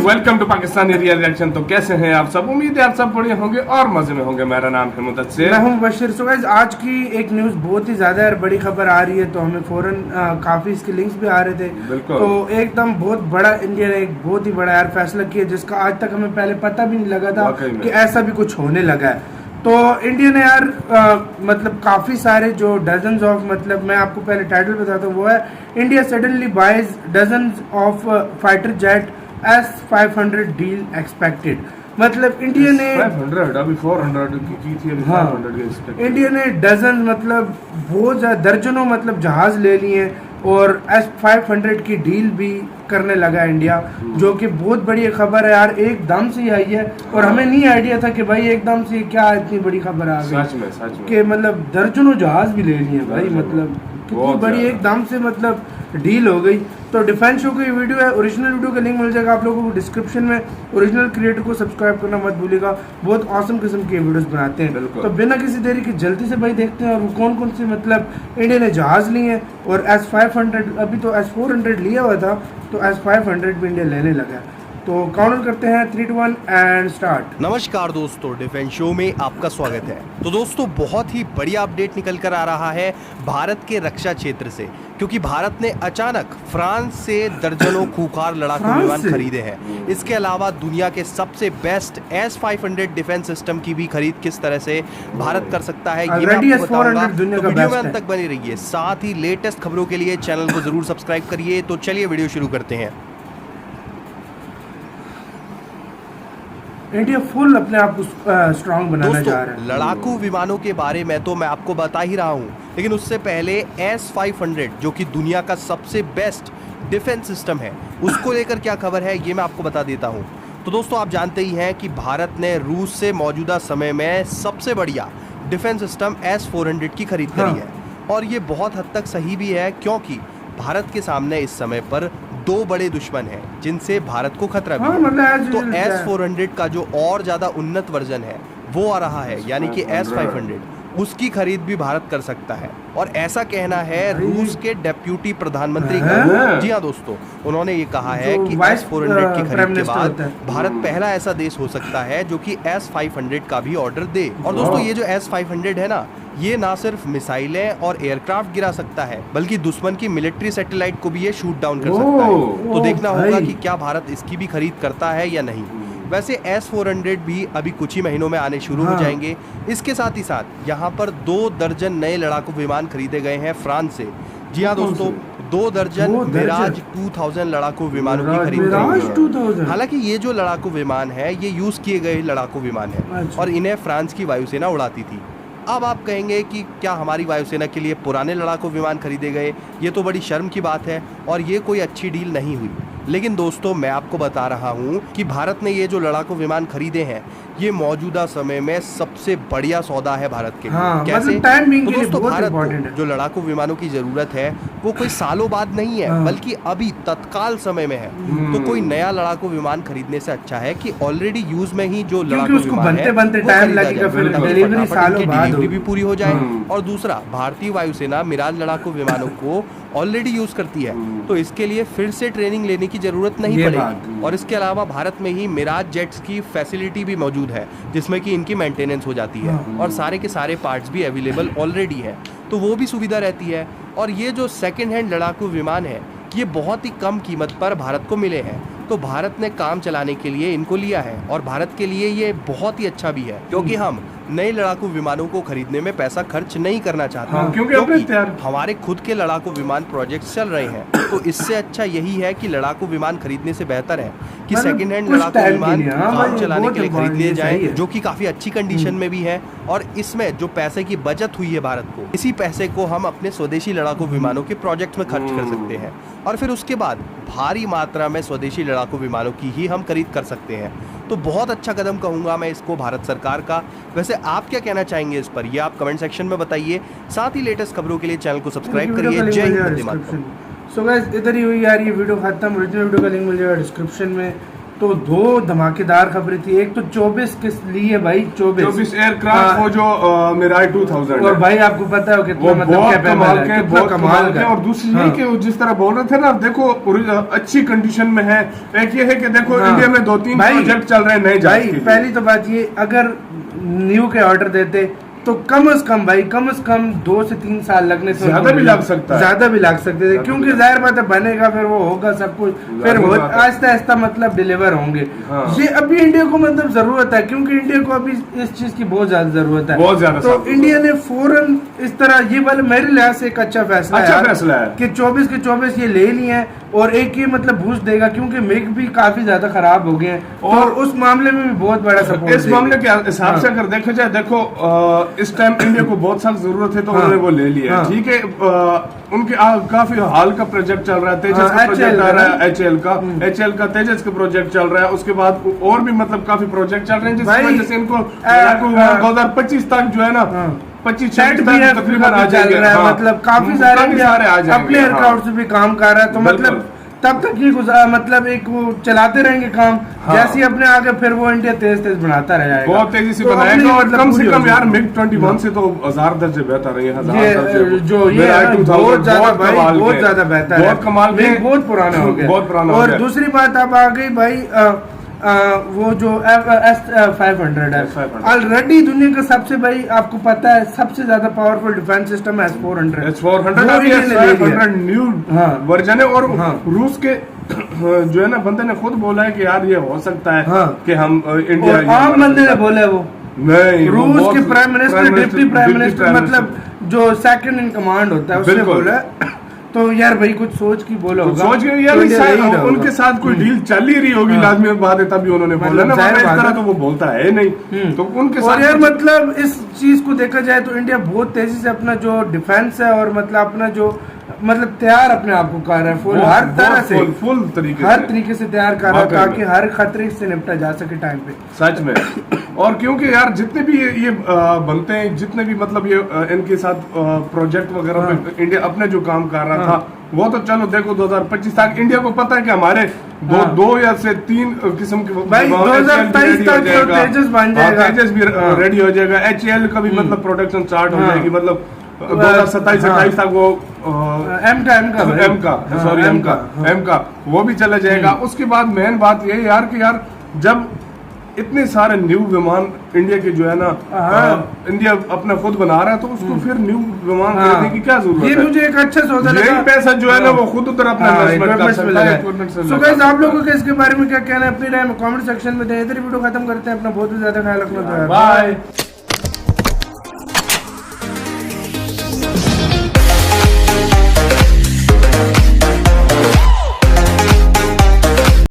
Welcome to Pakistani real reaction. तो कैसे हैं आप सब? उम्मीद है आप सब बढ़िया होंगे और मजे में होंगे। मेरा नाम है मुदस्सिर, मैं हूं मुबशिर। सो गाइस, आज की एक न्यूज़ बहुत ही ज़्यादा और बड़ी खबर आ रही है, तो हमें फ़ौरन काफ़ी इसके लिंक्स भी आ रहे थे। बिल्कुल। तो एकदम बहुत बड़ा इंडिया ने एक बहुत ही बड़ा यार फैसला किया, जिसका आज तक हमें पहले पता भी नहीं लगा था कि ऐसा भी कुछ होने लगा है। तो इंडिया ने यार मतलब काफ़ी सारे जो डजन्स ऑफ, मतलब मैं आपको पहले टाइटल बताता हूँ, वो है India suddenly buys dozens of fighter jet S-500 deal expected. मतलब इंडिया ने 500 अभी 400 की थी, अभी 500 की expected। इंडिया ने डजन मतलब बहुत ज्यादा दर्जनों मतलब जहाज ले लिए और S-500 की डील भी करने लगा इंडिया, जो कि बहुत बड़ी खबर है यार। एकदम से ही आई है और हमें नहीं आइडिया था कि भाई एकदम से क्या इतनी बड़ी खबर आ गई। सच में कि मतलब दर्जनों जहाज भी ले लिए भाई, मतलब कितनी बड़ी एकदम से मतलब डील हो गई। तो डिफेंस शो की वीडियो है, ओरिजिनल वीडियो का लिंक मिल जाएगा आप लोगों को डिस्क्रिप्शन में। ओरिजिनल क्रिएटर को सब्सक्राइब करना मत भूलिएगा, बहुत औसम किस्म की वीडियोस बनाते हैं। तो बिना किसी देरी के जल्दी से भाई देखते हैं और वो कौन कौन से मतलब इंडिया ने जहाज लिए हैं। और S-500 अभी तो S-400 लिया हुआ था, तो S-500 भी इंडिया लेने लगा। तो काउंट करते हैं 3, 2, 1 एंड स्टार्ट। नमस्कार दोस्तों, डिफेंस शो में आपका स्वागत है। तो दोस्तों, बहुत ही बढ़िया अपडेट निकल कर आ रहा है भारत के रक्षा क्षेत्र से, क्योंकि भारत ने अचानक फ्रांस से दर्जनों खूंखार लड़ाकू विमान खरीदे हैं। इसके अलावा दुनिया के सबसे बेस्ट S-500 डिफेंस सिस्टम की भी खरीद किस तरह से भारत कर सकता है, ये मैं आपको बताऊंगा। तो वीडियो में अंत तक बनी रहिए। साथ ही लेटेस्ट खबरों के लिए चैनल को जरूर सब्सक्राइब करिए। तो चलिए वीडियो शुरू करते हैं। इंडिया फुल अपने आप को स्ट्रांग बनाना जा रहा है। लड़ाकू विमानों के बारे में तो मैं आपको बता ही रहा हूं, लेकिन उससे पहले S-500 जो कि दुनिया का सबसे बेस्ट डिफेंस सिस्टम है, उसको लेकर क्या खबर है ये मैं आपको बता देता हूं। तो दोस्तों, आप जानते ही हैं कि भारत ने रूस से मौजूदा समय में सबसे बढ़िया डिफेंस सिस्टम S-400 की खरीद करी है। और ये बहुत हद तक सही भी है, क्योंकि भारत के सामने इस समय पर दो बड़े दुश्मन हैं जिनसे भारत को खतरा भी है। मतलब तो S-400 का जो और ज्यादा उन्नत वर्जन है वो आ रहा है, यानी कि S-500, उसकी खरीद भी भारत कर सकता है। और ऐसा कहना है रूस के डेप्यूटी प्रधानमंत्री का। जी हाँ दोस्तों, उन्होंने ये कहा है कि S-400 की खरीद के बाद भारत पहला ऐसा देश हो सकता है जो कि S-500 का भी ऑर्डर दे। और दोस्तों, ये जो S-500 है ना, ये ना सिर्फ मिसाइलें और एयरक्राफ्ट गिरा सकता है, बल्कि दुश्मन की मिलिट्री सैटेलाइट को भी ये शूट डाउन कर सकता है। तो देखना होगा कि क्या भारत इसकी भी खरीद करता है या नहीं। वैसे S-400 भी अभी कुछ ही महीनों में आने शुरू हो जाएंगे। इसके साथ ही साथ यहाँ पर 2 दर्जन नए लड़ाकू विमान खरीदे गए हैं फ्रांस से। जी हाँ दोस्तों, 2 दर्जन मिराज 2000 लड़ाकू विमानों की खरीद करी है। हालांकि ये जो लड़ाकू विमान है, ये यूज किए गए लड़ाकू विमान है और इन्हें फ्रांस की वायुसेना उड़ाती थी। अब आप कहेंगे कि क्या हमारी वायुसेना के लिए पुराने लड़ाकू विमान खरीदे गए? ये तो बड़ी शर्म की बात है और ये कोई अच्छी डील नहीं हुई। लेकिन दोस्तों, मैं आपको बता रहा हूँ कि भारत ने ये जो लड़ाकू विमान खरीदे हैं, ये मौजूदा समय में सबसे बढ़िया सौदा है भारत के लिए। कैसे? तो दोस्तों, भारत को जो लड़ाकू विमानों की जरूरत है वो कोई सालों बाद नहीं है, बल्कि अभी तत्काल समय में है। तो कोई नया लड़ाकू विमान खरीदने से अच्छा है कि ऑलरेडी यूज में ही जो लड़ाकू विमान है डिलीवरी भी पूरी हो जाए। और दूसरा, भारतीय वायुसेना मिराज लड़ाकू विमानों को ऑलरेडी यूज करती है, तो इसके लिए फिर से ट्रेनिंग लेने की जरूरत नहीं पड़ेगी। और इसके अलावा भारत में ही मिराज जेट्स की फैसिलिटी भी मौजूद है, जिसमें कि इनकी मेंटेनेंस हो जाती है और सारे के सारे पार्ट्स भी अवेलेबल ऑलरेडी है, तो वो भी सुविधा रहती है। और ये जो सेकेंड हैंड लड़ाकू विमान है, ये बहुत ही कम कीमत पर भारत को मिले हैं। तो भारत ने काम चलाने के लिए इनको लिया है और भारत के लिए ये बहुत ही अच्छा भी है, क्योंकि हम नए लड़ाकू विमानों को खरीदने में पैसा खर्च नहीं करना चाहते, क्योंकि हमारे खुद के लड़ाकू विमान प्रोजेक्ट चल रहे हैं। तो इससे अच्छा यही है कि लड़ाकू विमान खरीदने से बेहतर है कि सेकंड हैंड लड़ाकू विमान काम चलाने के लिए खरीद लिए जाएं, जो कि काफी अच्छी कंडीशन में भी है। और इसमें जो पैसे की बचत हुई है भारत को, इसी पैसे को हम अपने स्वदेशी लड़ाकू विमानों के प्रोजेक्ट में खर्च कर सकते हैं और फिर उसके बाद भारी मात्रा में स्वदेशी लड़ाकू विमानों की ही हम खरीद कर सकते हैं। तो बहुत अच्छा कदम कहूंगा मैं इसको भारत सरकार का। वैसे आप क्या कहना चाहेंगे इस पर, ये आप कमेंट सेक्शन में बताइए। साथ ही लेटेस्ट खबरों के लिए चैनल को सब्सक्राइब करिए। जय हिंद। सो गाइस, इधर ही हुई यार ये वीडियो खत्म। ओरिजिनल वीडियो का लिंक मिल जाएगा डिस्क्रिप्शन में। तो 2 धमाकेदार खबरें थी। एक तो 24 किस लिए भाई, 24 एयरक्राफ्ट, वो जो मिराज 2000 और भाई आपको पता है कितना वो मतलब बहुत capable कमाल है, के, कितना बहुत कमाल के। और दूसरी ये कि वो जिस तरह बोल रहे थे ना, देखो अच्छी कंडीशन में है। एक ये है कि देखो इंडिया में 2-3 प्रोजेक्ट चल रहे हैं नए जहाज के लिए। पहली तो बात ये, अगर न्यू के ऑर्डर देते तो कम से कम भाई, कम से कम 2 से 3 साल लगने से ज्यादा भी लग सकता है, ज्यादा भी लग सकते थे, क्योंकि जाहिर बात है बनेगा, फिर वो होगा सब कुछ, फिर आहिस्ता आहिस्ता मतलब डिलीवर होंगे। ये अभी इंडिया को मतलब जरूरत है, क्योंकि इंडिया को अभी इस चीज की बहुत ज्यादा जरूरत है, बहुत ज्यादा। तो इंडिया ने फौरन इस तरह, ये वाले मेरे लिहाज से एक अच्छा फैसला है कि 24 के 24 ये ले लिए हैं, और एक ये मतलब बूस्ट देगा, क्योंकि मिग भी काफी ज्यादा खराब हो गए हैं, और उस मामले में भी बहुत बड़ा सपोर्ट। इस मामले के हिसाब से अगर देखा जाए, देखो इस टाइम इंडिया को बहुत सख्त जरूरत है, तो उन्होंने वो ले लिया। ठीक है, उनके काफी हाल का प्रोजेक्ट चल रहा है, तेजस का प्रोजेक्ट आ रहा है, एचएल का तेजस का प्रोजेक्ट चल रहा है। उसके बाद और भी मतलब काफी प्रोजेक्ट चल रहे हैं, जिसकी वजह से इनको 2025 तक जो है ना 25-26 तक तकरीबन आ जाएगा। मतलब काफी सारे अपने एयरक्राफ्ट से भी काम कर रहा है, तो मतलब तब तक ये मतलब एक वो चलाते रहेंगे काम, जैसे अपने आगे फिर वो इंडिया तेज बनाता रह जाएगा, बहुत तेजी से बनाएगा। और कम से कम यार मिग 21 से तो 1000 दर्जे बेहतर है, जो ये बहुत ज्यादा भाई, बहुत ज्यादा बेहतर है, बहुत कमाल के, बहुत पुराना हो गया, बहुत पुराना। और दूसरी बात अब आ गई भाई, वो जो S500 है, ऑलरेडी दुनिया का सबसे, भाई आपको पता है सबसे ज्यादा पावरफुल डिफेंस सिस्टम है S400 न्यू वर्जन है। और रूस के जो है ना बंदे ने खुद बोला है कि यार ये हो सकता है कि हम इंडिया, आम बंदे ने बोला है, वो नहीं, रूस के prime minister, deputy prime minister, मतलब जो सेकंड इन कमांड होता है, उसने बोला। तो यार भाई कुछ सोच की बोला होगा, सोच के यार उनके साथ कोई डील चल ही रही होगी, लाजमी बात है, तभी उन्होंने बोला ना, इस तरह तो वो बोलता है नहीं। तो उनके साथ यार मतलब इस चीज को देखा जाए तो इंडिया बहुत तेजी से अपना जो डिफेंस है, और मतलब अपना जो मतलब तैयार अपने आप को कर रहा है, फुल हर तरह से, फुल तरीके हर तरीके से तैयार कर रहा है, ताकि हर खतरे से निपटा जा सके टाइम पे, सच में। और क्योंकि यार जितने भी ये बनते हैं, जितने भी मतलब ये इनके साथ प्रोजेक्ट वगैरह पे इंडिया अपने जो काम कर रहा था, वो तो चलो देखो 2025 तक इंडिया को पता है कि हमारे दो या से 3 किस्म के, 2023 तक तेजस बन जाएगा, तेजस भी रेडी हो जाएगा, एचएल का भी मतलब प्रोडक्शन स्टार्ट हो जाएगी, मतलब 2027-28 तक वो एम का वो भी चला जाएगा। उसके बाद मेन बात ये यार कि यार जब इतने सारे न्यू विमान इंडिया के जो है ना, इंडिया अपना खुद बना रहा है, तो उसको फिर न्यू विमान खरीदने की क्या जरूरत है? ये मुझे एक अच्छा सौदा लगा। यही पैसा जो है ना वो खुद उधर अपना इन्वेस्टमेंट कर सकता है। सो गाइस, आप लोगों को इसके बारे में क्या कहना है, अपनी राय में कमेंट सेक्शन में दें। इधर वीडियो खत्म करते हैं, अपना बहुत ही ज्यादा ख्याल रखना। बाय।